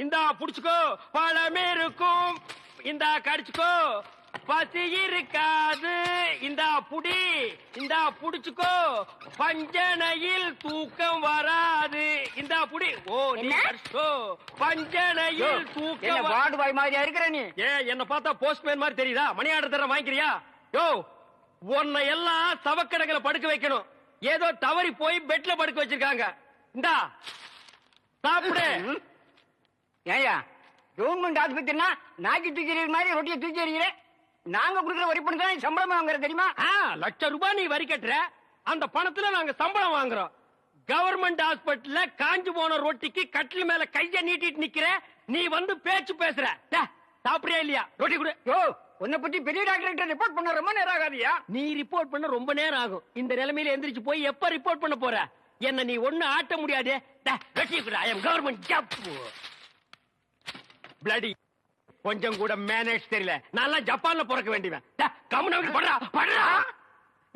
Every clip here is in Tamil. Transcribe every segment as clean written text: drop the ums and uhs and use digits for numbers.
இந்தா புடிச்சுக்கோ, பழம் இருக்கும், இந்தா கடிச்சுக்கோ, பசி இருக்காது, இந்தா புடி, இந்தா புடிச்சுக்கோ, பஞ்சனையில் தூக்கம் வராது, இந்தா புடி. ஓ நீ கடிச்சோ, பஞ்சனையில் தூக்கம். வார்டு பாய் மாதிரியா இருக்கிற நீ? என்ன பார்த்தா போஸ்ட்மேன் மாதிரி தெரியுதா? மணி ஆர்டர் தர வாங்கிக்கிறியா? யோ, உன்னை எல்லாம் சவக்கடங்களை படுக்க வைக்கணும். ஏதோ தவறி போய் பெட்ல படுக்க வச்சிருக்காங்க. இந்தா சாப்பிடு. ஏயா கவர்மெண்ட் ஆஸ்பத்திரினா நாக்கி தூக்கி மாதிரி ரொட்டியை தூக்கி எறிகிற, நாங்க குடுக்கிற வரி பணம் தான் சம்பளம் வாங்குற தெரியுமா? ₹1,00,000 நீ வரி கட்டுற, அந்த பணத்துல நாங்க சம்பளம் வாங்குறோம். கவர்மெண்ட் ஹாஸ்பிட்டல்ல காஞ்சு போன ரொட்டிக்கு கட்டில் மேல கைய நீட்டிட்டு நிக்கிற, நீ வந்து பேச்சு பேசுற. சாப்பிடுறியா இல்லையா? ரொட்டி கொடு. யோ, உன்னை பத்தி பெரிய டாக்டர் ரிப்போர்ட் பண்ண ரொம்ப நேரம் ஆகாதியா? நீ ரிப்போர்ட் பண்ண ரொம்ப நேரம் ஆகும். இந்த நிலைமையில எந்திரிச்சு போய் எப்ப ரிப்போர்ட் பண்ண போற? என்ன நீ ஒண்ணு ஆட்ட முடியாது. வெட்டி கொடு. ஐ அம் கவர்மெண்ட் ஜாப். பிளடி கொஞ்சம் கூட மேனேஜ் தெரியல. நான் ஜப்பான்ல பிறக்க வேண்டியவன். கம்முனு படுறா படுறா.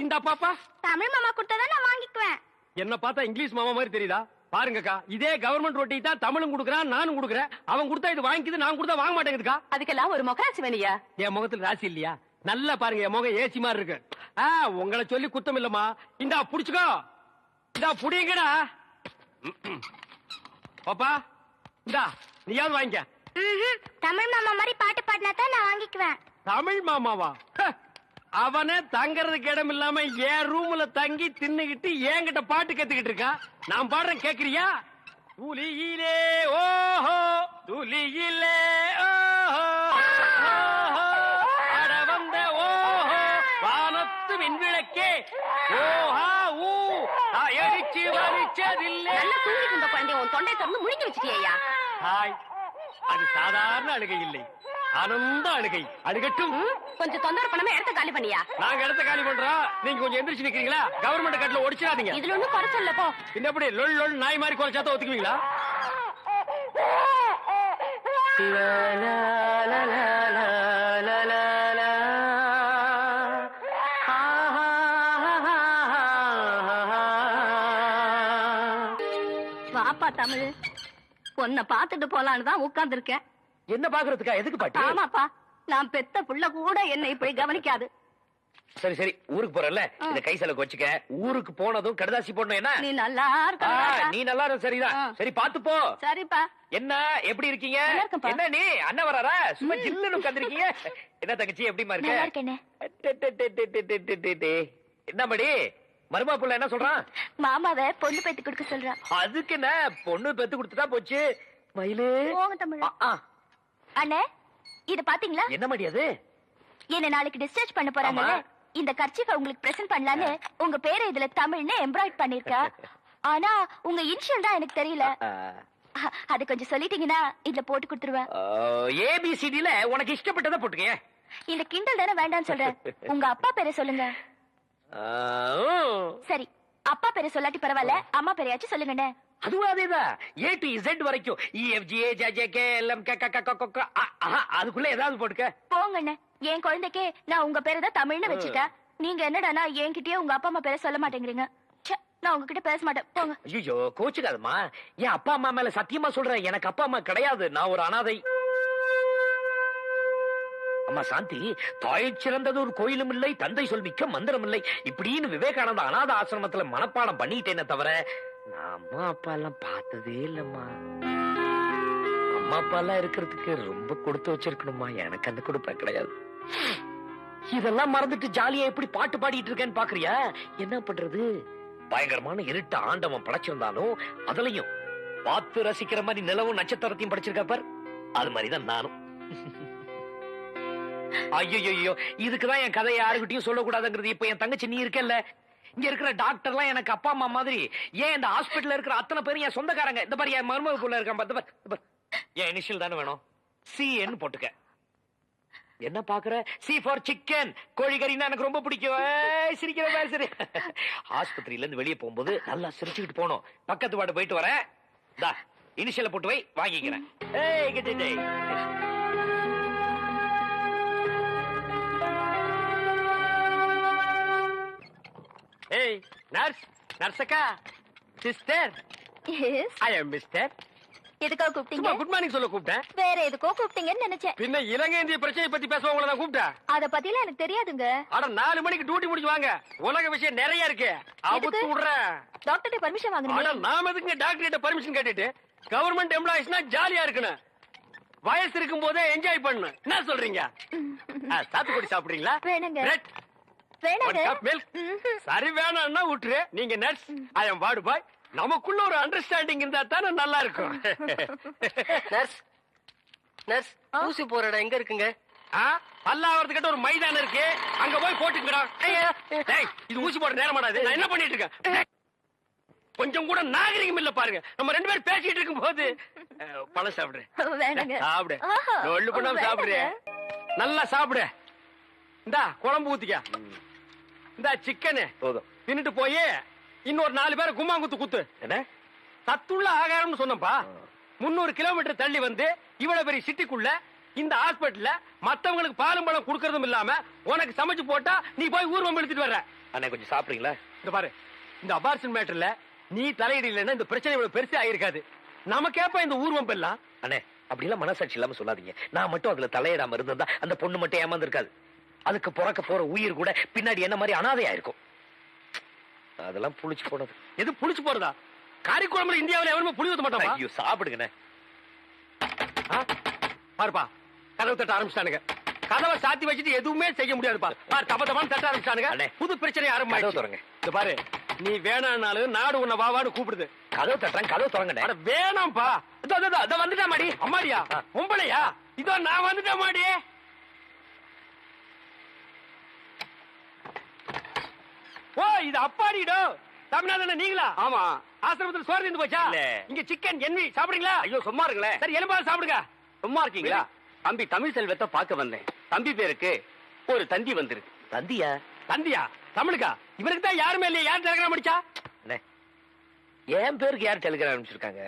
இந்த பாப்பா தமிழ் மாமா கொடுத்தா நான் வாங்கிக்குவேன். என்ன பார்த்தா இங்கிலீஷ் மாமா மாதிரி தெரியுதா? பாருங்கக்கா, இதே கவர்மெண்ட் ரொட்டி தான் தமிழும் குடுக்கறான், நானும் குடுக்கறேன். அவன் கொடுத்தா இது வாங்கிக்குது, நான் கொடுத்தா வாங்க மாட்டேங்குதுக்கா. அதுக்கெல்லாம் ஒரு முகராசி வேணியா? என் முகத்துல ராசி இல்லையா? நல்லா பாருங்க, என் முகம் ஏசி மாதிரி இருக்கு. உங்களை சொல்லி குத்தம் இல்லம்மா. இந்தா புடிச்சுக்கோ, இந்தா புடிங்கடா. பாப்பா இந்தா நீயாவது வாங்கிக்க. தமிழ் மாமா மாதிரி பாட்டு பாடினா தான் நான் வாங்கிக்குவேன். தமிழ் மாமாவா? அவனே தங்கறதுக்கு இடம் இல்லாம என் ரூம்ல தங்கி தின்னுகிட்டு என்கிட்ட பாட்டு கத்துக்கிட்டு இருக்கான். நான் பாடுறேன், கேக்குறியா? துளியிலே ஓஹோ, துளியிலே ஓஹோ, அட வந்த ஓஹோ, வானத்து மின்விளக்கே, ஓஹா ஊ, எரிச்சு வரிச்சதில்லை. நல்லா தூங்கிட்டு இருந்த குழந்தைய உன் தொண்டை திறந்து முழுங்கி வச்சிட்டியா? ஹாய், அது சாதாரண அழுகை இல்லை, ஆனந்த அழுகை. அழுகட்டும். கொஞ்சம் தொந்தரவு பண்ணாம இடத்த காலி பண்ணியா? நாங்க இடத்த காலி பண்றோம், நீங்க கொஞ்சம் எந்திரிச்சு நிக்கிறீங்களா? கவர்மெண்ட் கட்டல ஒடிச்சிடாதீங்க. இதுல ஒண்ணும் குறைச்சல்ல போ. என்ன எப்படி லொல் லொல் நாய் மாதிரி குறைச்சாத ஒத்துக்குவீங்களா? வாப்பா தமிழ், உன்னை பாத்துட்டு போலான்னு தான் உட்கார்ந்து இருக்கேன். என்ன பாக்குறதுக்கா? எதுக்கு பாட்டி? ஆமாப்பா, நான் பெத்த புள்ள கூட என்னை இப்படி கவனிக்காது. சரி சரி, ஊருக்கு போறல, இந்த கை செலவுக்கு வச்சுக்க. ஊருக்கு போனதும் கடுதாசி போடணும். என்ன நீ நல்லா இருக்க? நீ நல்லா இரு. சரிதான். சரி பாத்து போ. சரிப்பா. என்ன எப்படி இருக்கீங்க? நல்லா இருக்கேன்ப்பா. என்ன நீ அண்ணன் வராரா? சும்மா ஜில்லுன்னு உட்கார்ந்திருக்கீங்க. என்ன தங்கச்சி எப்படிமா நல்லா இருக்க? இருக்கேனே. என்ன படி மருமா புள்ள என்ன சொல்றான்? மாமாவை பொண்ணு பேத்து கொடுக்க சொல்றான். அதுக்கு என்ன, பொண்ணு பெத்து கொடுத்துட்டா போச்சு. மயிலு போங்க தமிழ். அண்ணே, இத பாத்தீங்களா? என்ன மடியாது? என்ன நாளைக்கு டிஸ்சார்ஜ் பண்ண போறாங்க. இந்த கர்ச்சீஃபை உங்களுக்கு பிரசன்ட் பண்ணலான்னு உங்க பேரை இதுல தமிழ்னு எம்ப்ராய்ட் பண்ணிருக்கா. ஆனா உங்க இனிஷியல் தான் எனக்கு தெரியல. அது கொஞ்சம் சொல்லிட்டீங்கன்னா இதுல போட்டு கொடுத்துருவேன். ஏபிசிடில உனக்கு இஷ்டப்பட்டதை போட்டுக்க. இந்த கிண்டல் தானே வேண்டாம்னு சொல்றேன். உங்க அப்பா பேரை சொல்லுங்க. சரி, அப்பா பேரை சொல்லாட்டி பரவாயில்ல, அம்மா பேரையாச்சும் சொல்லுங்கண்ணே. அதுவும் அதேதான். A to Z வரைக்கும் அதுக்குள்ள ஏதாவது போட்டுக்க. போங்கண்ணே, என் குழந்தைக்கே நான் உங்க பேரை தான் தமிழ்னு வச்சுட்டேன். நீங்க என்னடானா என்கிட்டயே உங்க அப்பா அம்மா பேரை சொல்ல மாட்டேங்கிறீங்க. நான் உங்ககிட்ட பேச மாட்டேன், போங்க. ஐயோ கோச்சுக்காதம்மா, என் அப்பா அம்மா மேல சத்தியமா சொல்றேன், எனக்கு அப்பா அம்மா கிடையாது, நான் ஒரு அனாதை. அம்மா சாந்தி, தாய் சிறந்தது ஒரு கோயிலும் இல்லை, தந்தை சொல்மிக்க மந்திரம் இல்லை, இப்படின்னு விவேகானந்த அநாத ஆசிரமத்துல மனப்பாடம் பண்ணிட்டேனே தவிர நான் அம்மா அப்பா எல்லாம் பார்த்ததே இல்லம்மா. அம்மா அப்பா எல்லாம் இருக்கிறதுக்கு ரொம்ப கொடுத்து வச்சிருக்கணுமா, எனக்கு அந்த கொடுப்பேன் கிடையாது. இதெல்லாம் மறந்துட்டு ஜாலியா எப்படி பாட்டு பாடிட்டு இருக்கேன்னு பாக்குறியா? என்ன பண்றது, பயங்கரமான இருட்ட ஆண்டவன் படைச்சிருந்தாலும் அதுலயும் பார்த்து ரசிக்கிற மாதிரி நிலவும் நட்சத்திரத்தையும் படைச்சிருக்க பார், அது மாதிரிதான் நானும். ஐயோ, இதுக்குதான் என் கதையை யாருக்கிட்டையும் சொல்லக்கூடாதுங்கிறது. இப்ப என் தங்கச்சி நீ இருக்கல்ல, இங்க இருக்கிற டாக்டர் எல்லாம் எனக்கு அப்பா அம்மா மாதிரி. ஏன் இந்த ஹாஸ்பிட்டல்ல இருக்கிற அத்தனை பேரும் என் சொந்தக்காரங்க. இந்த மாதிரி என் மருமக புள்ள இருக்கான், என் இனிஷியல் தானே வேணும், CN போட்டுக்க. என்ன பாக்குற? C for சிக்கன், கோழிக்கறின்னா எனக்கு ரொம்ப பிடிக்கும். சிரிக்கிற சரி. ஆஸ்பத்திரியில இருந்து வெளியே போகும்போது நல்லா சிரிச்சுக்கிட்டு போனோம். பக்கத்து வார்டு போயிட்டு வரேன், இனிஷியல போட்டு வை, வாங்கிக்கிறேன். Hey, nurse, nurse akka, sister. Yes. I am Mister. எதுக்காக கூப்பிட்டீங்க? குட் மார்னிங் சொல்ல கூப்பிட்டேன். வேற எதுக்கோ கூப்பிட்டீங்கன்னு நினைச்சேன். பின்ன இலங்கை இந்திய பிரச்சனை பத்தி பேச உங்களை நான் கூப்பிட்டேன். அத பத்திலாம் எனக்கு தெரியாதுங்க. அட 4 மணிக்கு டியூட்டி முடிச்சு வாங்க. உலக விஷயம் நிறைய இருக்கு. அவுத்து விடுறேன். டாக்டர்ட்ட பர்மிஷன் அட வாங்குனீங்க. நாம எதுக்கு டாக்டர் கிட்ட பர்மிஷன் கேட்டுட்டு கவர்மெண்ட் எம்ப்ளாயிஸ்னா ஜாலியா இருக்கணும். வயசு இருக்கும் போதே என்ஜாய் பண்ணு. என்ன சொல்றீங்க? சாத்துக்குடி சாப்பிடுறீங்களா? வேணுங்க. பிரெட் வேணுங்க. மில்க். சரி வேணாம்னா விட்டுரு. நீங்க நர்ஸ், ஐ அம் வார்டு பாய். நமக்குள்ள ஒரு அண்டர்ஸ்டாண்டிங் இருந்தா தானே நல்லா இருக்கும். நர்ஸ் நர்ஸ் ஊசி போற இடம் எங்க இருக்குங்க? பல்லாவரத்துக்கிட்ட ஒரு மைதானம் இருக்கு, அங்க போய் போட்டுங்கடா. டேய், இது ஊசி போட நேரம் மாடாது. நான் என்ன பண்ணிட்டு இருக்கேன்? கொஞ்சம் கூட நாகரிகம் இல்ல பாருங்க. நம்ம 2 பேரும் பேசிட்டு இருக்கும் போது பழம் சாப்பிடுறேன். வேணுங்க. சாப்பிடு. ஒள்ளு பண்ணாம சாப்பிடுறேன். நல்லா சாப்பிடு. இந்தா குழம்பு ஊத்திக்க. இந்தா சிக்கனு போதும். தின்னுட்டு போய் இன்னொரு 4 பேரை கும்மாங்குத்து குத்து. என்ன சத்துள்ள ஆகாரம்னு சொன்னப்பா. 300 கிலோமீட்டர் தள்ளி வந்து இவ்வளவு பெரிய சிட்டிக்குள்ள இந்த ஹாஸ்பிட்டல்ல மத்தவங்களுக்கு பாலும் பழம் குடுக்கறதும் இல்லாம உனக்கு சமைச்சு போட்டா நீ போய் ஊர்வம் எடுத்துட்டு வர்ற. அண்ணே கொஞ்சம் சாப்பிடுறீங்களா? இந்த பாரு, இந்த அபார்ஷன் மேட்டர்ல நீ தலையிடலன்னா இந்த பிரச்சனை இவ்வளவு பெருசா ஆயிருக்காது. நமக்கேப்ப இந்த ஊர்வம் எல்லாம். அண்ணே அப்படி எல்லாம் மனசாட்சி இல்லாம சொல்லாதீங்க. நான் மட்டும் அதுல தலையிடாம இருந்திருந்தா அந்த பொண்ணு மட்டும் ஏமாந்து இருக்காது. அதுக்கு பிறக்க போற உயிர் கூட பின்னாடி என்ன மாதிரி அனாதையா இருக்கும். அதெல்லாம் புளிச்சு போனது. எது புளிச்சு போறதா? காரிக்குழம்புல இந்தியாவில் எவருமே புளி ஊத்த மாட்டாங்க. ஐயோ சாப்பிடுங்கண்ணே. பாருப்பா, கதவு தட்ட ஆரம்பிச்சிட்டானுங்க. கதவை சாத்தி வச்சுட்டு எதுவுமே செய்ய முடியாதுப்பா. பாரு, தப்ப தப்பான்னு தட்ட ஆரம்பிச்சிட்டானுங்க. புது பிரச்சனை ஆரம்பிச்சு. இந்த பாரு, நீ வேணானாலும் நாடு உன்னை வாவான்னு கூப்பிடுது. கதவு தட்டுறேன், கதவு தொடங்க. வேணாம்ப்பா. இதோ வந்துட்டா மாடி. அம்மாடியா பொம்பளையா? இதோ நான் வந்துட்டேன் மாடி. ஓ, இது அப்பாடிடோ. தமிழ்நாடு நீங்களா? ஆமா. ஆசிரமத்தில் சோறு இருந்து போச்சா? இங்க சிக்கன் என்வி சாப்பிடுறீங்களா? ஐயோ சும்மா இருங்களேன். சரி எலும்பாவது சாப்பிடுங்க. சும்மா இருக்கீங்களா? தம்பி தமிழ் செல்வத்தை பார்க்க வந்தேன். தம்பி பேருக்கு ஒரு தந்தி வந்திருக்கு. தந்தியா? தந்தியா? தமிழுக்கா? இவருக்கு தான் யாருமே இல்லையா? யார் டெலிகிராம் அடிச்சா? என் பேருக்கு யார் டெலிகிராம் அனுப்பிச்சிருக்காங்க?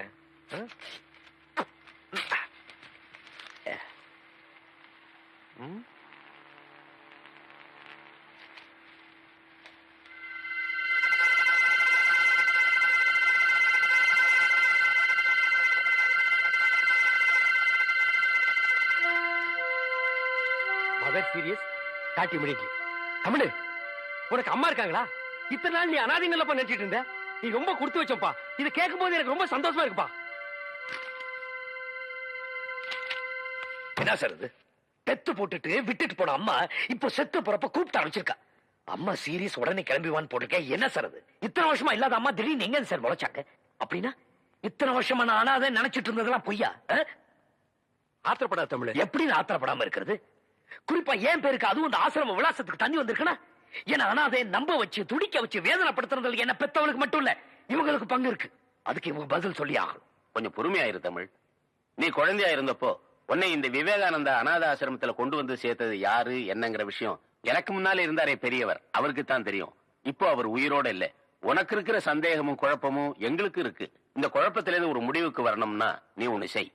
மதர் சீரியஸ் காட்டி முடிக்கல. தமிழ், உனக்கு அம்மா இருக்காங்களா? இத்தனை நாள் நீ அனாதைங்களப்பா நினைச்சிட்டு இருந்த. நீ ரொம்ப கொடுத்து வச்சப்பா. இதை கேட்கும் போது எனக்கு ரொம்ப சந்தோஷமா இருக்குப்பா. என்ன சார் இது? பெத்து போட்டுட்டு விட்டுட்டு போன அம்மா இப்போ செத்து போறப்ப கூப்பிட்டு ஆரம்பிச்சிருக்கா. அம்மா சீரியஸ் உடனே கிளம்பிவான்னு போட்டிருக்கேன். என்ன சார் அது? இத்தனை வருஷமா இல்லாத அம்மா திடீர்னு எங்க சார் முளைச்சாங்க? அப்படின்னா இத்தனை வருஷமா நான் அனாதை நினைச்சிட்டு இருந்ததெல்லாம் பொய்யா? ஆத்திரப்படாத தமிழ். எப்படி ஆத்திரப்படாம இருக்கிறது? குறிப்பா ஏன் பேருக்கு அதுவும் இந்த ஆசிரம விலாசத்துக்கு தண்ணி வந்திருக்குன்னா என்ன அனாதை நம்ப வச்சு துடிக்க வச்சு வேதனைப்படுத்துறதுல என்ன பெத்தவளுக்கு மட்டும் இல்ல இவங்களுக்கு பங்கு இருக்கு. அதுக்கு இவங்க பதில் சொல்லி ஆகணும். கொஞ்சம் பொறுமையாயிரு தமிழ். நீ குழந்தையா இருந்தப்போ உன்னை இந்த விவேகானந்தா அநாத ஆசிரமத்துல கொண்டு வந்து சேர்த்தது யாரு என்னங்கிற விஷயம் எனக்கு முன்னாலே இருந்தாரே பெரியவர், அவருக்கு தான் தெரியும். இப்போ அவர் உயிரோட இல்ல. உனக்கு இருக்கிற சந்தேகமும் குழப்பமும் எங்களுக்கு இருக்கு. இந்த குழப்பத்திலிருந்து ஒரு முடிவுக்கு வரணும்னா நீ ஒண்ணு செய்.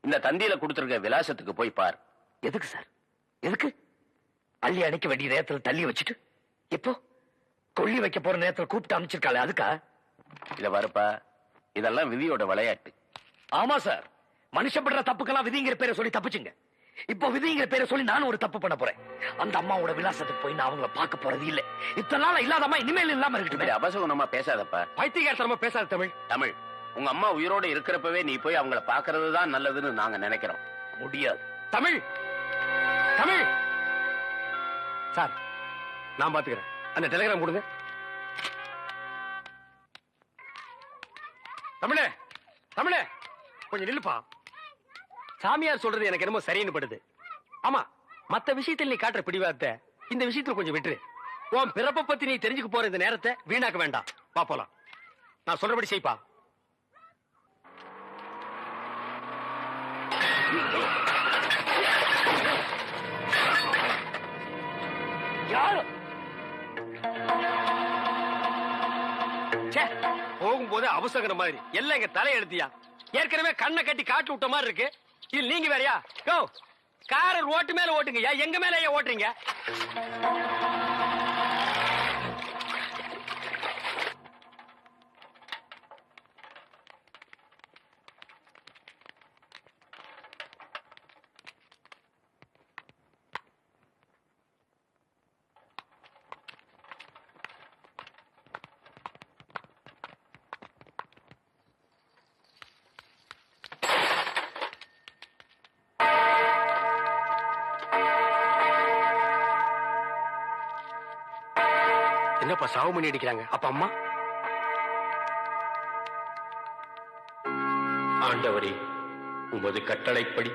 இந்த தந்தியில கொடுத்திருக்க விலாசத்துக்கு போய் பார். எதுக்கு சார்? எதுக்கு? அள்ளி அணைக்க வேண்டிய நேரத்தில் தள்ளி வச்சுட்டு இப்போ கொள்ளி வைக்க போற நேரத்தில் கூப்பிட்டு அமைச்சிருக்காளே அதுக்கா? இத வரப்பா, இதெல்லாம் விதியோட விளையாட்டு. ஆமா சார், மனுஷப்படுற தப்புக்கெல்லாம் விதிங்கிற பேரை சொல்லி தப்புச்சுங்க. இப்போ விதிங்கிற பேரை சொல்லி நானும் ஒரு தப்பு பண்ண போறேன். அந்த அம்மாவோட விலாசத்துக்கு போய் நான் அவங்கள பார்க்க போறது இல்ல. இத்தனை நாள் இல்லாதம்மா இனிமேல் இல்லாம இருக்கட்டும். அபசகுணமா பேசாதப்பா. பைத்தியகாரத்தனமா பேசாத தமிழ். தமிழ், உங்க அம்மா உயிரோட இருக்கிறப்பவே நீ போய் அவங்கள பாக்குறது தான் நல்லதுன்னு நாங்க நினைக்கிறோம். முடியாது தமிழ். தமிழ் சார், நான் பாத்துக்கிறேன். அந்த டெலிகிராம் கொடுங்க. தமிழே, தமிழே கொஞ்சம் நில்லுப்பா. சாமியார் சொல்றது எனக்கு என்னமோ சரின்னு படுது. ஆமா, மத்த விஷயத்தில் நீ காட்டுற பிடிவாதத்தை இந்த விஷயத்துல கொஞ்சம் விட்டுரு. உன் பிறப்பை பத்தி நீ தெரிஞ்சுக்க போற இந்த நேரத்தை வீணாக்க வேண்டாம். வா போலாம். நான் சொல்றபடி செய்ப்பா. யாரு போகும்போது அவசர மாதிரி எல்லாம் எங்க தலையெழுத்தியா? ஏற்கனவே கண்ணை கட்டி காட்டு விட்ட மாதிரி இருக்கு. இது நீங்க வேறையா? கோ கார ரோட்டு மேல ஓட்டுங்க. எங்க மேல ஓட்டுறீங்க? என்னப்பா சாவு பண்ணி அடிக்கிறாங்க? அப்ப அம்மா? ஆண்டவரே, உமது கட்டளைப்படி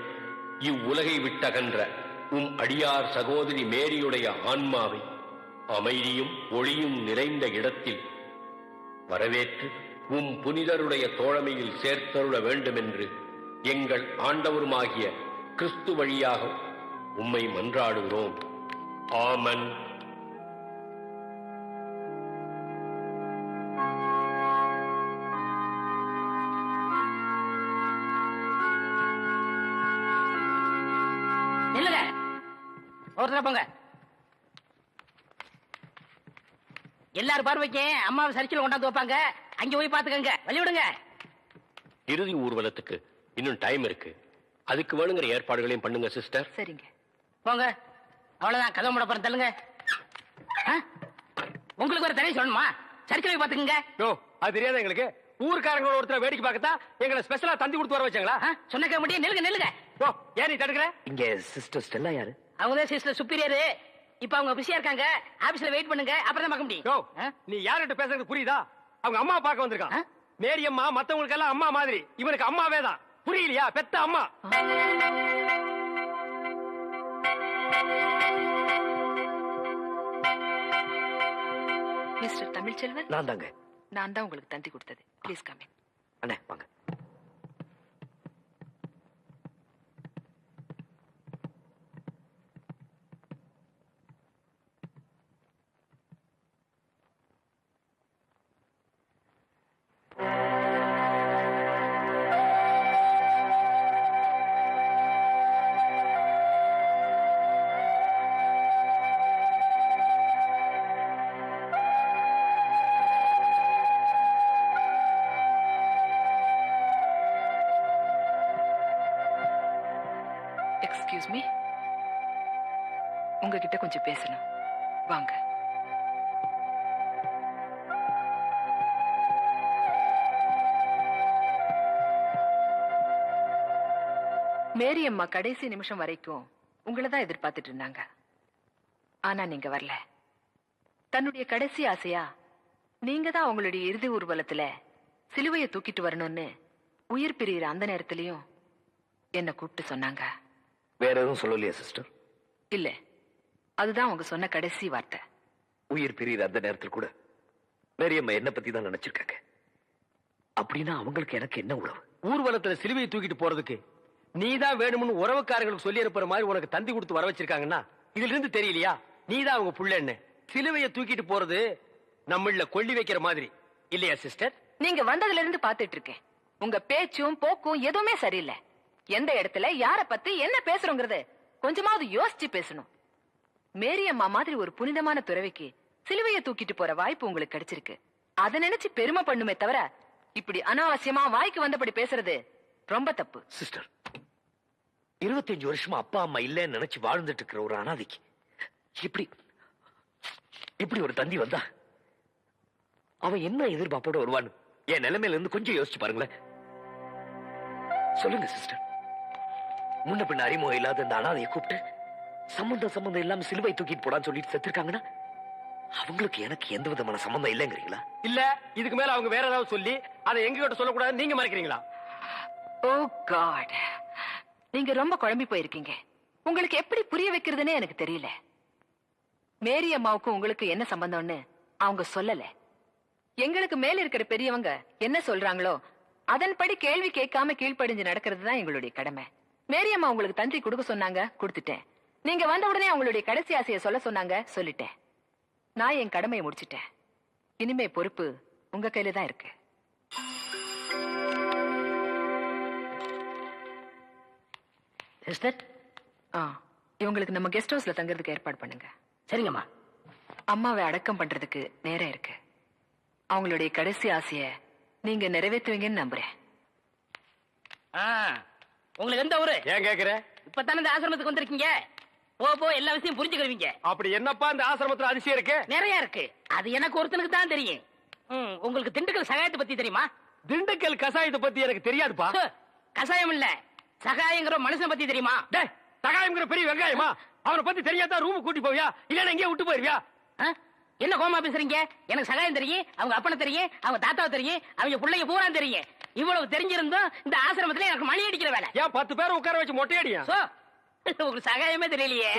இவ்வுலகை விட்டகன்ற உம் அடியார் சகோதரி மேரியுடைய ஆன்மாவை அமைதியும் ஒளியும் நிறைந்த இடத்தில் வரவேற்று உம் புனிதருடைய தோழமையில் சேர்த்தருள வேண்டுமென்று எங்கள் ஆண்டவருமாகிய கிறிஸ்து வழியாக உம்மை மன்றாடுகிறோம். ஆமன். இல்லங்க, ஒருத்தர போங்க. எல்லாரும் பார்வைக்கு அம்மாவை சரிச்சில கொண்டாந்து வைப்பாங்க, அங்க போய் பாத்துக்கங்க. வழி விடுங்க. இறுதி ஊர்வலத்துக்கு இன்னும் டைம் இருக்கு. அதுக்கு வேணுங்கிற ஏற்பாடுகளையும் பண்ணுங்க சிஸ்டர். சரிங்க. போங்க. அவ்வளவுதான், கதவு மூட போறேன். தள்ளுங்க. உங்களுக்கு ஒரு தனி சொல்லணுமா? சரிச்சு போய் பாத்துக்கங்க. அது தெரியாத எங்களுக்கு. ஊர்க்காரங்களோட ஒருத்தர் வேடிக்கை பார்க்கத்தான் எங்களை ஸ்பெஷலா தந்தி கொடுத்து வர வச்சாங்களா? சொன்ன முடியும். நில்லுங்க நில்லுங்க. ஏன் நீ தடுக்கிற? இங்க சிஸ்டர் ஸ்டெல்லா யாரு? அவங்க சிஸ்டர் சுப்பீரியர். இப்ப அவங்க பிஸியா இருக்காங்க. ஆபீஸ்ல வெயிட் பண்ணுங்க, அப்புறம் தான் பார்க்க முடியும். நீ யார்கிட்ட பேசுறது புரியுதா? அவங்க அம்மா பார்க்க வந்திருக்கான். மேரி அம்மா மத்தவங்களுக்கு எல்லாம் அம்மா மாதிரி, இவனுக்கு அம்மாவே தான். புரியலையா? பெத்த அம்மா. மிஸ்டர் தமிழ்ச்செல்வன், நான் தாங்க. நான் தான் உங்களுக்கு தந்தி கொடுத்தது. Please come in. அண்ணே வாங்க. எக்ஸ்கியூஸ் மீ, உங்ககிட்ட கொஞ்சம் பேசணும். வாங்க. மேரி அம்மா கடைசி நிமிஷம் வரைக்கும் உங்களை தான் எதிர்பார்த்துட்டு இருந்தாங்க. ஆனா நீங்க வரல. தன்னுடைய கடைசி ஆசையா நீங்க தான் அவங்களுடைய இறுதி ஊர்வலத்துல சிலுவையை தூக்கிட்டு வரணும்னு உயிர் பிரியிற அந்த நேரத்திலையும் என்ன கூப்பிட்டு சொன்னாங்க. வேற எதுவும் சொல்லலையா சிஸ்டர்? இல்ல, அதுதான் அவங்க சொன்ன கடைசி வார்த்தை. உயிர் பிரியிற அந்த நேரத்தில் கூட மேரியம்மா என்ன பத்தி தான் நினைச்சிருக்காங்க. அப்படின்னா அவங்களுக்கு எனக்கு என்ன உறவு? ஊர்வலத்துல சிலுவையை தூக்கிட்டு போறதுக்கு நீதான் வேணும்னு உறவுக்காரங்களுக்கு சொல்லி இருப்பற மாதிரி உனக்கு தந்தி கொடுத்து வர வச்சிருக்காங்கன்னா இதுல இருந்து தெரியலையா நீதான் அவங்க புள்ளன்னு? சிலுவையை தூக்கிட்டு போறது நம்மள கொள்ளி வைக்கிற மாதிரி இல்லையா சிஸ்டர்? நீங்க வந்ததுல இருந்து பாத்துட்டு இருக்கேன். உங்க பேச்சும் போக்கும் எதுவுமே சரியில்லை. எந்த இடத்துல யார பத்தி என்ன பேசுறோங்கிறது கொஞ்சமாவது யோசிச்சு பேசணும். மேரி அம்மா மாதிரி ஒரு புனிதமான துறவிக்கு சிலுவையை தூக்கிட்டு போற வாய்ப்பு உங்களுக்கு கிடைச்சிருக்கு. அதை நினைச்சு பெருமை பண்ணுமே தவிர இப்படி அனாவசியமா வாய்க்கு வந்தபடி பேசுறது ரொம்ப தப்பு. சிஸ்டர், 25 வருஷமா அப்பா அம்மா இல்லன்னு நினைச்சு வாழ்ந்துட்டு இருக்கிற ஒரு அனாதைக்கு இப்படி ஒரு தந்தி வந்தா அவன் என்ன எதிர்பார்ப்போட வருவான்னு என் நிலைமையில இருந்து கொஞ்சம் யோசிச்சு பாருங்களேன். சொல்லுங்க சிஸ்டர், முன்ன பின்ன அறிமுகம் இல்லாத இந்த அனாதையை கூப்பிட்டு சம்பந்தம் இல்லாம சிலுவை தூக்கிட்டு போடான்னு சொல்லிட்டு செத்துருக்காங்கன்னா அவங்களுக்கு எனக்கு எந்த விதமான சம்பந்தம் இல்லைங்கிறீங்களா? இல்ல இதுக்கு மேல அவங்க வேற ஏதாவது சொல்லி அதை எங்க கிட்ட சொல்லக்கூடாது நீங்க மறைக்கிறீங்களா? ஓ காட், நீங்க ரொம்ப குழம்பி போயிருக்கீங்க. உங்களுக்கு எப்படி புரிய வைக்கிறதுன்னு எனக்கு தெரியல. மேரி அம்மாவுக்கும் உங்களுக்கு என்ன சம்பந்தம்னு அவங்க சொல்லல. எங்களுக்கு மேல இருக்கிற பெரியவங்க என்ன சொல்றாங்களோ அதன்படி கேள்வி கேட்காம கீழ்ப்படிஞ்சு நடக்கிறது தான் எங்களுடைய கடமை. மேரி அம்மா உங்களுக்கு தந்தி கொடுக்க சொன்னாங்க, கொடுத்துட்டேன். நீங்க வந்த உடனே அவங்களுடைய கடைசி ஆசையை சொல்ல சொன்னாங்க, சொல்லிட்டேன். நான் என் கடமையை முடிச்சிட்டேன். இனிமே பொறுப்பு உங்க கையில தான் இருக்கு. இவங்களுக்கு நம்ம கெஸ்ட் ஹவுஸ்ல தங்குறதுக்கு ஏற்பாடு பண்ணுங்க. சரிங்கம்மா. அம்மாவை அடக்கம் பண்றதுக்கு நேரம் இருக்கு. அவங்களுடைய கடைசி ஆசைய நீங்க நிறைவேற்றுவீங்கன்னு நம்புறேன். உங்களுக்கு எந்த ஊரு? ஏன் கேக்குற? இப்பதானே இந்த ஆசிரமத்துக்கு வந்திருக்கீங்க. போ எல்லா விஷயம் புரிஞ்சுக்கிடுவீங்க. அப்படி என்னப்பா இந்த ஆசிரமத்துல அதிசயம் இருக்கு? நிறைய இருக்கு. அது எனக்கு ஒருத்தனுக்கு தான் தெரியும். உங்களுக்கு திண்டுக்கல் சகாயத்தை பத்தி தெரியுமா? திண்டுக்கல் கசாயத்தை பத்தி எனக்கு தெரியாதுப்பா. கசாயம் இல்ல, சகாயங்கிற மனுஷனை பத்தி தெரியுமா? சகாயங்கிற பெரிய வெங்காயமா? அவனை பத்தி தெரியாதா ரூம் கூட்டி போவியா? இல்ல எங்கேயே விட்டு போயிருவியா? என்ன கோமா பேசுறீங்க? எனக்கு சகாயம் தெரியும், அவங்க அப்பனை தெரியும், அவங்க தாத்தாவை தெரியும், அவங்க பிள்ளைங்க பூரா தெரியும். இவ்வளவு தெரிஞ்சிருந்தும் இந்த ஆசிரமத்துல எனக்கு மணி அடிக்கிற வேலை. ஏன் 10 பேரை உட்கார வச்சு மொட்டையடியா? சோ, உங்களுக்கு சகாயமே தெரியலையே.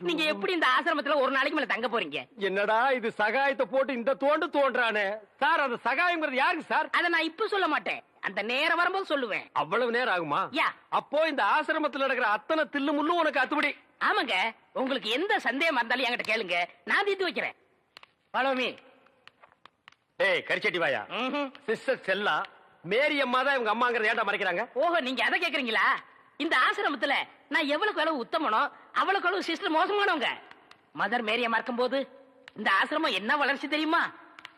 நீங்க எப்படி இந்த ஆசிரமத்துல ஒரு நாளைக்கு மேல தங்க போறீங்க? என்னடா இது சகாயத்தை போட்டு இந்த தோன்றானே சார். அந்த சகாயம்ங்கிறது யாருக்கு சார்? அத நான் இப்ப சொல்ல மாட்டேன், அந்த நேரம் வரும்போது சொல்லுவேன். அவ்வளவு நேரம் ஆகுமா? யா. அப்போ இந்த ஆசிரமத்துல நடக்கிற அத்தனை தில்லு முள்ளும் உனக்கு அத்துபடி? ஆமாங்க, உங்களுக்கு எந்த சந்தேகம் இருந்தாலும் என்கிட்ட கேளுங்க, நான் தீர்த்து வைக்கிறேன். Follow me. ஏய் கரிச்சட்டி வாயா, சிஸ்டர் செல்லா மேரி அம்மா தான் இவங்க அம்மாங்கிறத ஏன்டா மறைக்கிறாங்க? ஓஹோ, நீங்க அதை கேக்குறீங்களா? இந்த ஆசிரமத்துல நான் எவ்வளவுக்கு அளவு உத்தமனோ அவ்வளவுக்கு அளவு சிஸ்டர் மோசமானவங்க. மதர் மேரிய மறக்கும் போது இந்த ஆசிரமம் என்ன வளர்ச்சி தெரியுமா?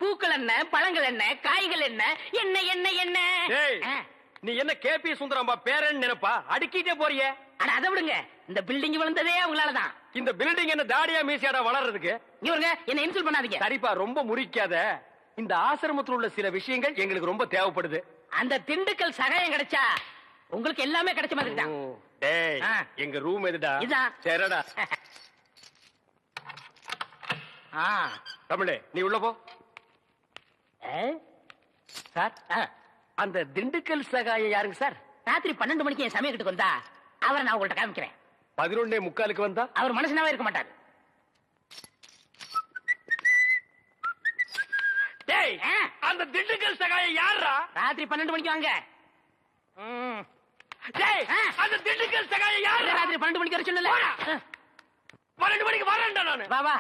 பூக்கள் என்ன, பழங்கள் என்ன, காய்கள் என்ன, என்ன என்ன என்ன. ஏய், நீ என்ன கேபி சுந்தரம்பா பேரன் நினைப்பா? அடுக்கிட்டே போறியே. அட அதை விடுங்க, இந்த பில்டிங் விழுந்ததே அவங்களாலதான். இந்த பில்டிங் என்ன தாடியா மீசியாடா வளர்றதுக்கு? இவருங்க என்ன இன்சல்ட் பண்ணாதீங்க. சரிப்பா, ரொம்ப முறிக்காத. இந்த ஆசிரமத்தில் உள்ள சில விஷயங்கள் எங்களுக்கு ரொம்ப தேவைப்படுது. அந்த திண்டுக்கல் சகாயம் கிடைச்சா உங்களுக்கு எல்லாமே கிடைச்ச மாதிரி தான். டேய், எங்க ரூம் எதுடா? இதான். சரிடா. தமிழே, நீ உள்ள போ. சார், அந்த திண்டுக்கல் சகாயம் யாருங்க சார்? ராத்திரி 12 மணிக்கு என் சமயத்துக்கு வந்தா அவரை நான் உங்கள்ட்ட காமிக்கிறேன். 11:45 வந்தா அவர் மனுஷனாவே இருக்க மாட்டாரு. டேய், அந்த திண்டுக்கல் சகாயம் யாரா? ராத்திரி 12 மணிக்கு வாங்க. டேய், அந்த திண்டுக்கல் சகாயம் யாரா? ராத்திரி 12 மணிக்கு வர சொல்லல. 12 மணிக்கு வரேன்டா நானு. வா வா.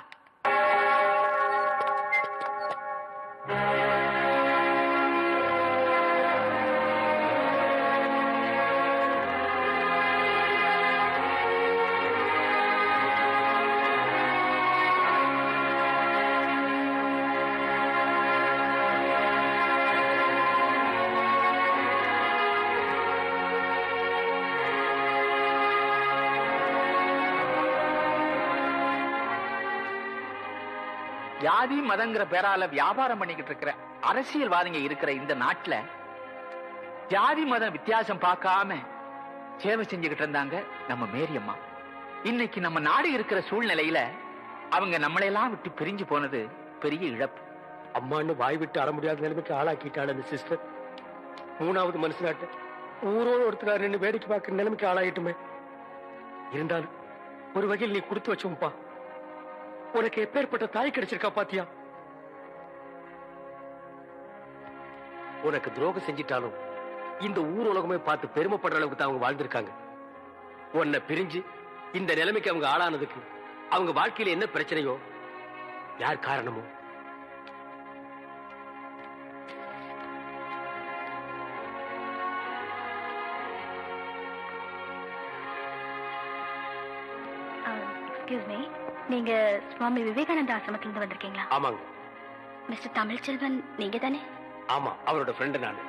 ஜாதி மதங்கிற பேரால வியாபாரம் பண்ணிக்கிட்டு இருக்கிற அரசியல்வாதிங்க இருக்கிற இந்த நாட்டுல ஜாதி மத வித்தியாசம் பார்க்காம சேவை செஞ்சுக்கிட்டு இருந்தாங்க நம்ம மேரி அம்மா. இன்னைக்கு நம்ம நாடு இருக்கிற சூழ்நிலையில அவங்க நம்மளையெல்லாம் விட்டு பிரிஞ்சு போனது பெரிய இழப்பு. அம்மான்னு வாய் விட்டு அற முடியாத நிலைமைக்கு ஆளாக்கிட்டாள் அந்த சிஸ்டர். 3வது மனுஷனாட்ட ஊரோடு ஒருத்தர் வேடிக்கை பார்க்க நிலைமைக்கு ஆளாயிட்டுமே. இருந்தாலும் ஒரு வகையில் நீ கொடுத்து வச்சோம்ப்பா. உனக்கு எப்பேற்பட்ட தாய் கிடைச்சிருக்கா பாத்தியா? உனக்கு துரோகம் செஞ்சிட்டாலும் இந்த ஊர் உலகமே பார்த்து பெருமைப்படுற அளவுக்கு தான் அவங்க வாழ்ந்திருக்காங்க. உன்னை பிரிஞ்சு இந்த நிலைமைக்கு அவங்க ஆளானதுக்கு அவங்க வாழ்க்கையில என்ன பிரச்சனையோ, யார் காரணமோ, எக்ஸ்கியூஸ் மீ, நீங்க சுவாமி விவேகானந்த ஆசிரமத்துல இருந்து வந்திருக்கீங்களா? ஆமாங்க. மிஸ்டர் தமிழ்ச்செல்வன் நீங்க தானே? ஆமா, அவரோட ஃப்ரெண்டு நான்.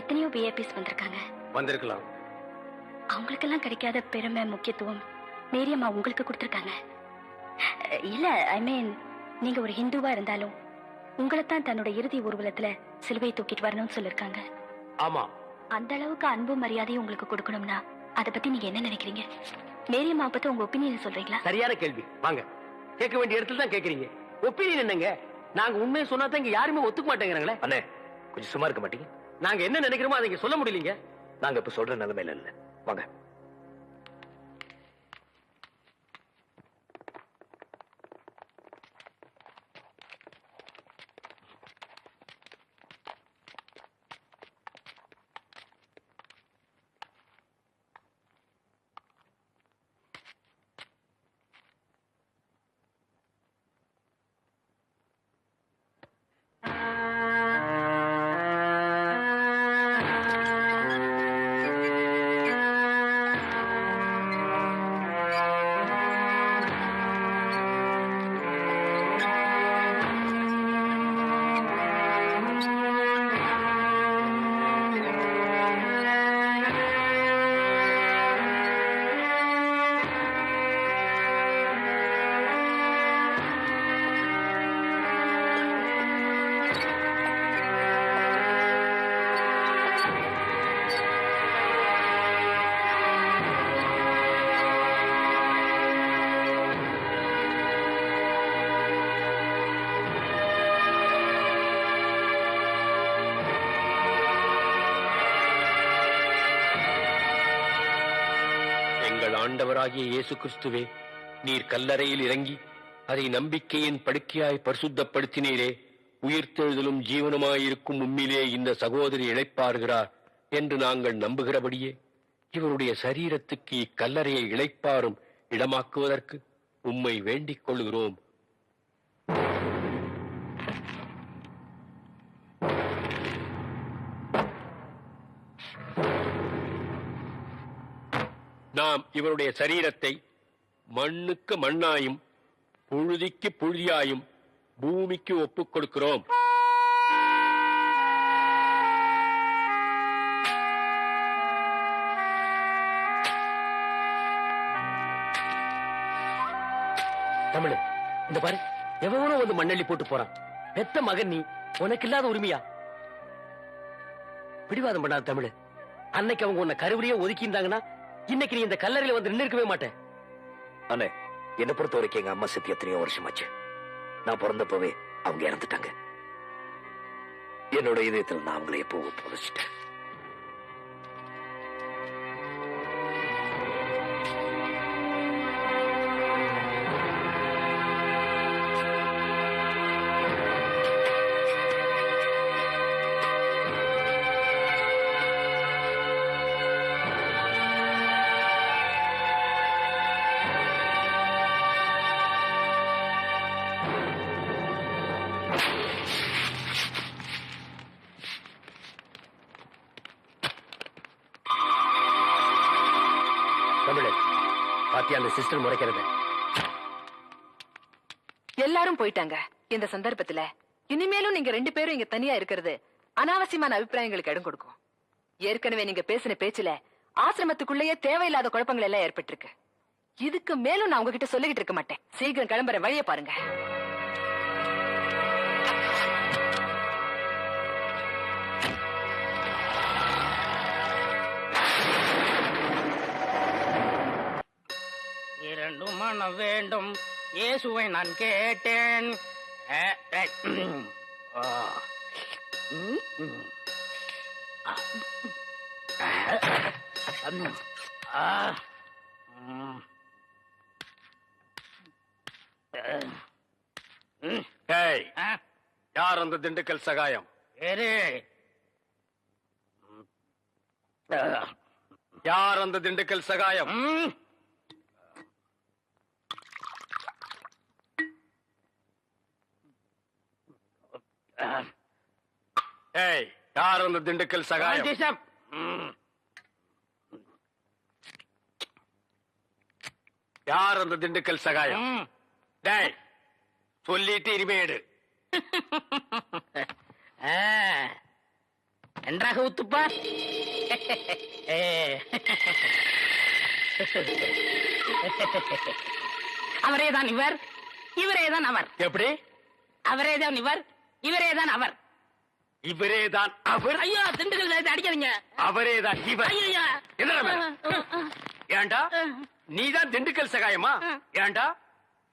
எத்தனையோ விஐபிஸ் வந்திருக்காங்க. வந்திருக்கலாம். அவங்களுக்கெல்லாம் கிடைக்காத பெருமை முக்கியத்துவம் மேரியம்மா உங்களுக்கு கொடுத்திருக்காங்க. இல்ல, ஐ மீன், நீங்க ஒரு ஹிந்துவா இருந்தாலும் உங்களைத்தான் தன்னோட இறுதி ஊர்வலத்துல சிலுவை தூக்கிட்டு வரணும்னு சொல்லிருக்காங்க. ஆமா, அந்த அளவுக்கு அன்பு மரியாதையும் உங்களுக்கு கொடுக்கணும்னா அதை பத்தி நீங்க என்ன நினைக்கிறீங்க? மேரியம்மா பத்தி உங்க ஒப்பீனியன் சொல்றீங்களா? சரியான கேள்வி. வாங்க, கேட்க வேண்டிய இடத்துல தான் கேக்குறீங்க. ஒப்பீனியன் என்னங்க? நாங்க உண்மையை சொன்னா தான் இங்க யாருமே ஒத்துக்க மாட்டேங்கிறாங்களே. அண்ணே, கொஞ்சம் சும்மா இருக்க மாட்டீங்க? நாங்க என்ன நினைக்கிறோமோ அதை இங்க சொல்ல முடியலீங்க. நாங்க இப்ப சொல்ற நிலைமையில இல்ல. வாங்க. ஆண்டவராகிய இயேசு கிறிஸ்துவே, நீர் கல்லறையில் இறங்கி அதை நம்பிக்கையின் படுக்கையாய் பரிசுத்தப்படுத்தினீரே. உயிர்த்தெழுதலும் ஜீவனுமாயிருக்கும் உம்மிலே இந்த சகோதரி இளைப்பாறுகிறார் என்று நாங்கள் நம்புகிறபடியே இவருடைய சரீரத்துக்கு இக்கல்லறையை இளைப்பாறும் இடமாக்குவதற்கு உம்மை வேண்டிக் கொள்கிறோம். நாம் இவருடைய சரீரத்தை மண்ணுக்கு மண்ணாயும் புழுதிக்கு புழுதியாயும் பூமிக்கு ஒப்புக் கொடுக்கிறோம். தமிழ், இந்த பாரு, எவனோ வந்து மண்ணள்ளி போட்டு போறான். பெத்த மகன் நீ, உனக்கு இல்லாத உரிமையா? பிடிவாதம் பண்ணாத தமிழ். அன்னைக்கு அவங்க உன்னை கருவிலேயே ஒதுக்கி இருந்தாங்கன்னா இன்னைக்கு நீ இந்த கல்லறையில வந்து நின்று இருக்கவே மாட்டேன். அண்ணே, என்னை பொறுத்த வரைக்கும் எங்க அம்மா செத்து எத்தனையோ வருஷமாச்சு. நான் பிறந்தப்பவே அவங்க இறந்துட்டாங்க. என்னோட இதயத்தில் நான் அவங்களை எப்போ புதைச்சிட்டேன். பாத்தியா அந்த சிஸ்டர் முறைக்கிறது? எல்லாரும் போயிட்டாங்க. இந்த சந்தர்ப்பத்துல இனிமேலும் நீங்க 2 பேரும் இங்க தனியா இருக்கிறது அனாவசியமான அபிப்பிராயங்களுக்கு இடம் கொடுக்கும். ஏற்கனவே நீங்க பேசின பேச்சுல ஆசிரமத்துக்குள்ளேயே தேவையில்லாத குழப்பங்கள் எல்லாம் ஏற்பட்டிருக்கு. இதுக்கு மேலும் நான் உங்ககிட்ட சொல்லிக்கிட்டு இருக்க மாட்டேன். சீக்கிரம் கிளம்புற வழியை பாருங்க. இரண்டும் மன வேண்டும், இயேசுவை நான் கேட்டேன். யார் அந்த திண்டுக்கல் சகாயம்? யார் அந்த திண்டுக்கல் சகாயம்? யார் அந்த திண்டுக்கல் சகாயம்? யார் அந்த திண்டுக்கல் சகாயம்? சொல்லிட்டு இனிமேடு நன்றாக ஊத்துப்பா. அவரேதான் இவர், இவரேதான் அவர். எப்படி? அவரேதான் இவர், இவரேதான் அவர். இவரேதான் அவர்? ஐயோ, திண்டுக்கல் சேர்த்து அடிக்காதீங்க. அவரேதான் இவர். ஐயா, ஏண்டா நீதான் திண்டுக்கல் சகாயமா? ஏண்டா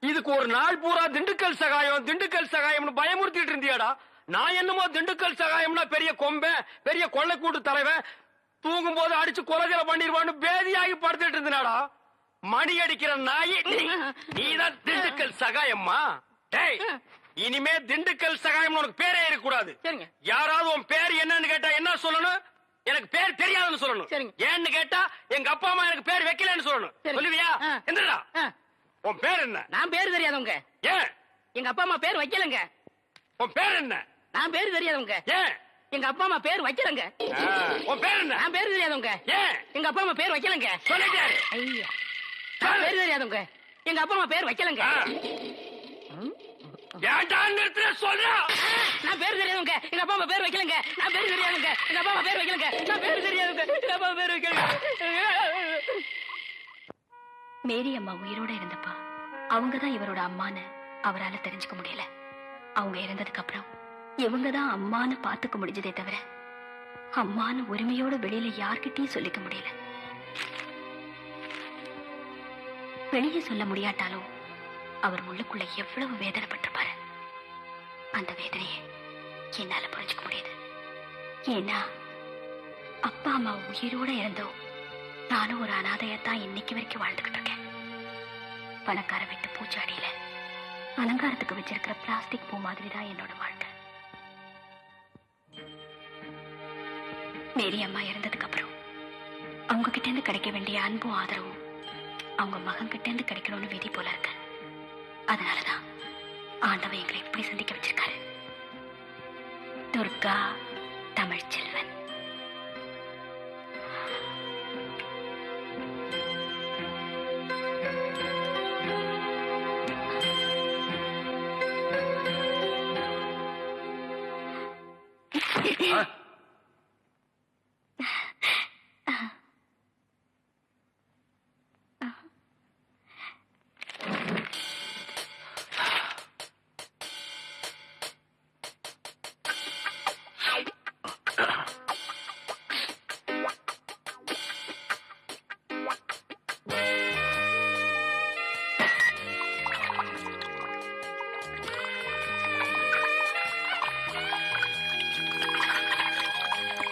இதுக்கு ஒரு நாள் பூரா திண்டுக்கல் சகாயம் திண்டுக்கல் சகாயம்னு பயமுறுத்திட்டு இருந்தியாடா? நான் என்னமோ திண்டுக்கல் சகாயம்னா பெரிய கொம்பை, பெரிய கொள்ளைக்கூட்டு தலைவன், தூங்கும் போது அடிச்சு கொலைகளை பண்ணிடுவான்னு பேதியாகி படுத்துட்டு இருந்தாடா. மணி அடிக்கிற நாய் நீதான் திண்டுக்கல் சகாயம்மா? டேய், இனிமே திண்டுக்கல் சகாயம் உனக்கு பேரே இருக்கக்கூடாது. யாராவது உன் பேர் என்னன்னு கேட்டா என்ன சொல்லணும்? எனக்கு பேர் தெரியாதுன்னு சொல்லணும். ஏன்னு கேட்டா எங்க அப்பா அம்மா எனக்கு பேர் வைக்கலன்னு சொல்லணும். சொல்லுவியா? எந்திரடா. உன் பேர் என்ன? நான் பேர் தெரியாதவங்க. ஏன்? எங்க அப்பா அம்மா பேர் வைக்கலங்க. உன் பேர் என்ன? நான் பேர் தெரியாதவங்க. ஏன்? எங்க அப்பா அம்மா பேர் வைக்கலங்க. உன் பேர் என்ன? நான் பேர் தெரியாதவங்க. ஏன்? எங்க அப்பா அம்மா பேர் வைக்கலங்க. சொல்லிட்டாரு. ஐயா, நான் பேர் தெரியாதவங்க. எங்க அப்பா அம்மா பேர் வைக்கலங்க. சொல்றா. நான் பேர் தெரியாதவங்க. எங்க அப்பா அம்மா பேர் வைக்கலங்க. நான் பேர் தெரியாதவங்க. எங்க அப்பா அம்மா பேர் வைக்கலங்க. நான் பேர் தெரியாதவங்க. எங்க அப்பா பேர் வைக்கலங்க. மேரி அம்மா உயிரோட இருந்தப்பா அவங்கதான் இவரோட அம்மான்னு அவரால தெரிஞ்சுக்க முடியல. அவங்க இறந்ததுக்கு அப்புறம் இவங்கதான் அம்மான்னு பாத்துக்க முடிஞ்சதே தவிர அம்மான்னு உரிமையோட வெளியில யார்கிட்டயும் சொல்லிக்க முடியல. வெளியே சொல்ல முடியாட்டாலும் அவர் உள்ளுக்குள்ள எவ்வளவு வேதனைப்பட்டிருப்பாரு. அந்த வேதனையை என்னால புரிஞ்சுக்க முடியுது. ஏன்னா அப்பா அம்மா உயிரோட இருந்தோம் நான் நானும் ஒரு அனாதையத்தான் இன்னைக்கு வரைக்கும் வாழ்ந்துகிட்டு இருக்கேன். பணக்கார வீட்டு பூச்சாடியில அலங்காரத்துக்கு வச்சிருக்கிற பிளாஸ்டிக் பூ மாதிரி தான் என்னோட வாழ்க்கை. மேரி அம்மா இறந்ததுக்கு அப்புறம் அவங்க கிட்ட இருந்து கிடைக்க வேண்டிய அன்பும் ஆதரவும் அவங்க மகன் கிட்ட இருந்து கிடைக்கணும்னு விதி போல இருக்கு. அதனாலதான் ஆண்டவன் எங்களை எப்படி சந்திக்க வச்சிருக்காரு. துர்கா தமிழ்ச்செல்வன்.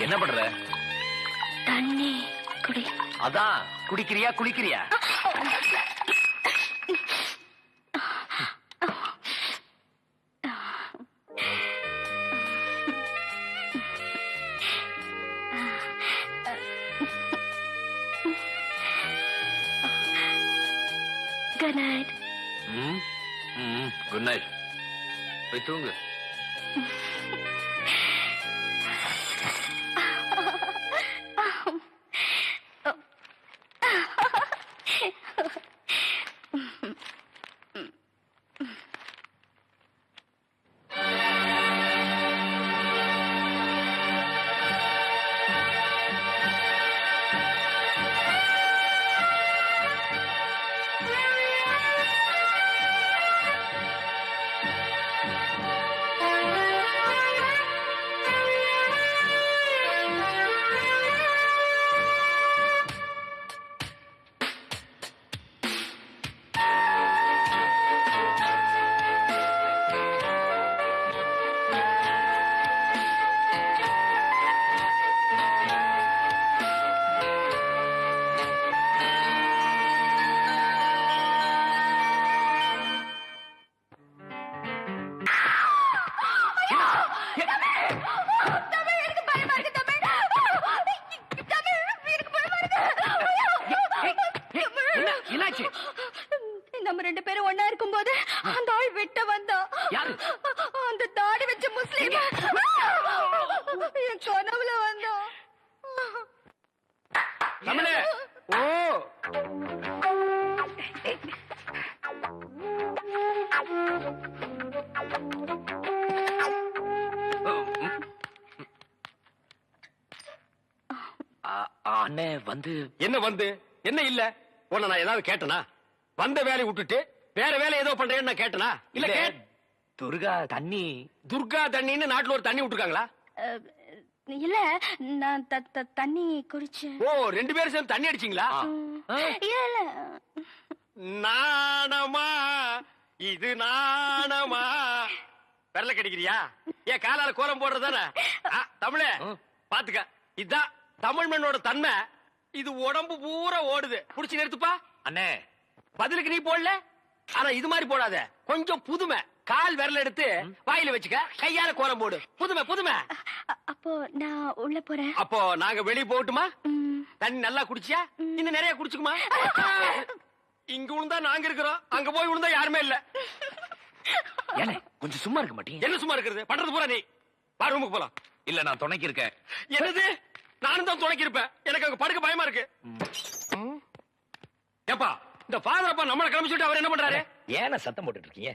என்ன பண்ற? தண்ணி குடி. அதான் குடிக்கிறியா குளிக்கிறியா? Good night. Good night. போய் தூங்கு. நம்ம ரெண்டு பேரும் ஒண்ணா இருக்கும் போது அந்த ஆள் வெட்ட வந்தா. அந்த தாடி வச்ச முஸ்லீம் என் கனவுல வந்தா. தமிழே. ஓ அண்ணே வந்து என்ன வந்து என்ன இல்ல உன்னை நான் ஏதாவது கேட்டனா? வந்த வேலையை விட்டுட்டு வேற வேலை ஏதோ பண்றேன்னு நான் கேட்டனா? இல்ல துர்கா தண்ணி. துர்கா தண்ணின்னு நாட்டுல ஒரு தண்ணி விட்டுருக்காங்களா? இல்ல நான் தண்ணி குடிச்சேன். ஓ ரெண்டு பேரும் சேர்ந்து தண்ணி அடிச்சீங்களா? இல்ல நாணமா இது நாணமா? விரல கடிக்கிறியா? ஏன் காலால கோலம் போடுறதானே? தமிழே பாத்துக்க, இதுதான் தமிழ் மண்ணோட தன்மை. இது உடம்பு பூரா ஓடுது. புடிச்சு நிறுத்துப்பா. அண்ணே பதிலுக்கு நீ போடல, ஆனா இது மாதிரி போடாத. கொஞ்சம் புதுமை. கால் விரல எடுத்து வாயில வச்சுக்க, கையால கோலம் போடு. புதுமை புதுமை. அப்போ நான் உள்ள போறேன். அப்போ நாங்க வெளிய போகட்டுமா? தண்ணி நல்லா குடிச்சியா? இன்னும் நிறைய குடிச்சுக்குமா? இங்க விழுந்தா நாங்க இருக்கிறோம், அங்க போய் விழுந்தா யாருமே இல்ல. ஏனே கொஞ்சம் சும்மா இருக்க மாட்டீங்க? என்ன சும்மா இருக்கிறது? பண்றது பூரா நீ. வா ரூமுக்கு போலாம். இல்ல நான் துணைக்கு இருக்கேன். என்னது? நானும் தான் துணைக்கு இருப்பேன். எனக்கு அங்க படுக்க பயமா இருக்கு. ஏப்பா இந்த ஃபாதர் அப்பா நம்மள கிளம்பிச்சுட்டு அவர் என்ன பண்றாரு? ஏன சத்தம் போட்டுட்டு இருக்கீங்க?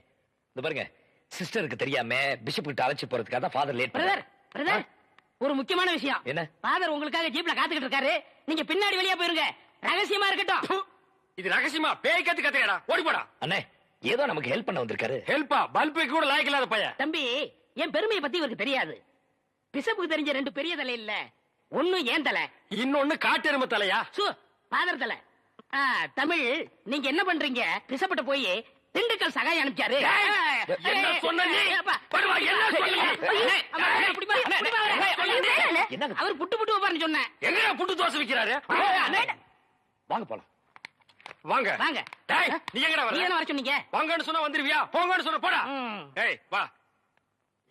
இந்த பாருங்க, சிஸ்டருக்கு தெரியாம பிஷப் கிட்ட அழைச்சு போறதுக்காக தான் ஃபாதர் லேட் பிரதர் பிரதர் ஒரு முக்கியமான விஷயம். என்ன? ஃபாதர் உங்களுக்காக ஜீப்ல காத்துக்கிட்டு இருக்காரு. நீங்க பின்னாடி வெளியே போயிருங்க, ரகசியமா இருக்கட்டும். இது ரகசியமா? பேய் கத்து கத்தையடா, ஓடி போடா. அண்ணே ஏதோ நமக்கு ஹெல்ப் பண்ண வந்திருக்காரு. ஹெல்ப்பா? பல்புக்கு கூட லாய்க்கு இல்லாத பையன். தம்பி என் பெருமையை பத்தி இவருக்கு தெரியாது. பிஷப்புக்கு தெரிஞ்ச ரெண்டு பெரிய தலை இல்ல, ஒண்ணு ஏன் தலை, இன்னொன்னு காட்டெருமை தலையா? ஃபாதர் தலை. தமிழ் நீங்க என்ன பண்றீங்க? பிஷப்பிட்ட போய் திண்டுக்கல் சகாய் அனுப்பிச்சாரு. என்ன சொன்ன நீ? படுவா, என்ன சொன்னீங்க? அவர் புட்டு புட்டு வைப்பாருன்னு சொன்னேன். எங்கடா புட்டு தோசை விக்கிறாரு? வாங்க போலாம் வாங்க வாங்க டேய் நீ எங்கடா நீ வர என்ன வர சொன்னீங்க வாங்கன்னு சொன்னா வந்துருவியா போங்கன்னு சொன்னா போடா ம். டேய் வா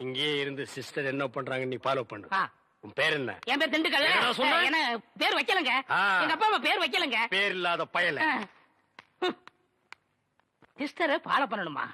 இங்கே இருந்து சிஸ்டர் என்ன பண்றாங்க நீ ஃபாலோ பண்ணு ஆ. உன் பேர் என்ன என் பேர் திண்டுக்கல் என்னடா சொன்ன? என்ன பேர் வைக்கலங்க ஆ. எங்க அப்பா அம்மா பேர் வைக்கலங்க பேர் இல்லாத பயல சிஸ்டரை ஃபாலோ பண்ணணுமா